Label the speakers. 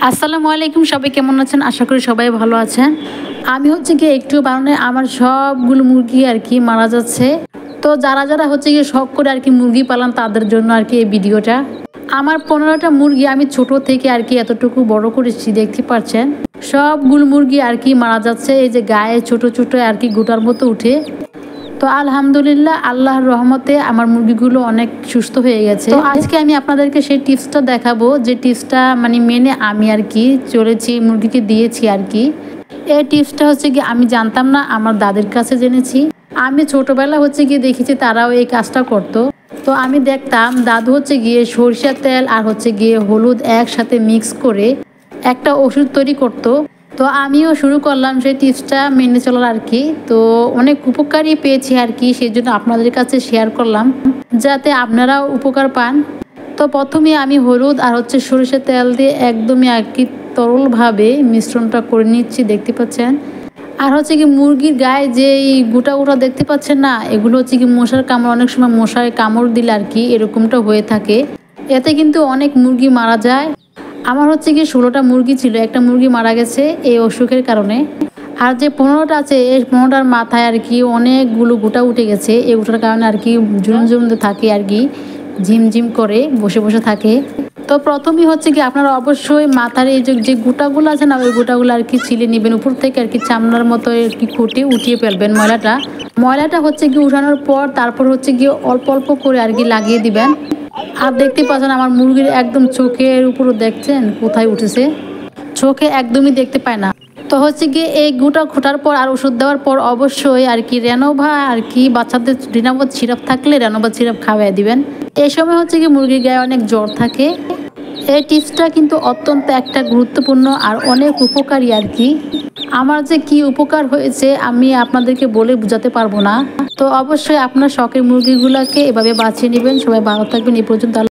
Speaker 1: আসসালামু আলাইকুম, সবাই কেমন আছেন? আশা করি সবাই ভালো আছেন। আমি হচ্ছে গিয়ে একটু বানানে আমার সবগুলো মুরগি আর কি মারা যাচ্ছে। তো যারা যারা হচ্ছে গিয়ে শখ করে আর কি মুরগি পালন তাদের জন্য আর কি এই ভিডিওটা। আমার 15টা মুরগি আমি ছোট থেকে আর কি এতটুকু বড় করেছি, দেখতে পাচ্ছেন সবগুলো মুরগি আর কি মারা যাচ্ছে। এই যে গায়ে ছোট ছোট আর কি গোটার মতো উঠে। তো আলহামদুলিল্লাহ, আল্লাহর রহমতে আমার মুরগিগুলো অনেক সুস্থ হয়ে গেছে। তো আজকে আমি আপনাদেরকে সেই টিপসটা দেখাবো, যে টিপসটা মেনে আমি আর কি চলেছি, মুরগিকে দিয়েছি আর কি। এই টিপসটা হচ্ছে কি আমি জানতাম না, আমার দাদির কাছে জেনেছি। আমি ছোটবেলা হচ্ছে গিয়ে দেখেছি তারাও এই কাজটা করতো। তো আমি দেখতাম দাদু হচ্ছে গিয়ে সরিষার তেল আর হচ্ছে গিয়ে হলুদ একসাথে মিক্স করে একটা ওষুধ তৈরি করতো। তো আমিও শুরু করলাম সেই টিপসটা মেনে চলার আর কি। তো অনেক উপকারই পেয়েছি আর কি, সেই জন্য আপনাদের কাছে শেয়ার করলাম যাতে আপনারাও উপকার পান। তো প্রথমে আমি হলুদ আর হচ্ছে সরিষার তেল দিয়ে একদমই আর কি তরলভাবে মিশ্রণটা করে নিচ্ছি, দেখতে পাচ্ছেন। আর হচ্ছে কি মুরগির গায়ে যে গোটা গোটা দেখতে পাচ্ছেন না, এগুলো হচ্ছে কি মশার কামড়, অনেক সময় মশার কামড় দিলে আর কি এরকমটা হয়ে থাকে। এতে কিন্তু অনেক মুরগি মারা যায়। আমার হচ্ছে কি 16টা মুরগি ছিল, একটা মুরগি মারা গেছে এই অসুখের কারণে। আর যে 15টা আছে এই 15টার মাথায় আর কি অনেকগুলো গোটা উঠে গেছে। এই গোটার কারণে আর কি ঝুম থাকে আর কি, ঝিমঝিম করে বসে বসে থাকে। তো প্রথমেই হচ্ছে কি আপনারা অবশ্যই মাথার এই যে গোটাগুলো আছে না, ওই গোটাগুলো আর কি ছিলে নেবেন উপর থেকে আর কি, চামড়ার মতো আর কি খুঁটে উঠিয়ে ফেলবেন ময়লাটা হচ্ছে কি উঠানোর পর তারপর হচ্ছে গিয়ে অল্প অল্প করে আর কি লাগিয়ে দিবেন। আর দেখতে পাচ্ছেন আমার মুরগির একদম চোখের উপরও দেখছেন কোথায় উঠেছে, চোখে একদমই দেখতে পায় না। তো হচ্ছে গিয়ে এই গোটা খোটার পর আর ওষুধ দেওয়ার পর অবশ্যই আর কি রেনোভা আর কি বাচ্চাদের রেনোভা সিরাপ থাকলে রেনোভা সিরাপ খাওয়াই দিবেন। এই সময় হচ্ছে কি মুরগির গায়ে অনেক জ্বর থাকে। এই টিপসটা কিন্তু অত্যন্ত একটা গুরুত্বপূর্ণ আর অনেক উপকারী আর কি। আমার যে কি উপকার হয়েছে আমি আপনাদেরকে বলে বোঝাতে পারবো না। তো অবশ্যই আপনার শখের মুরগিগুলোকে এভাবে বাঁচিয়ে নেবেন। সবাই ভালো থাকবেন। এই পর্যন্ত।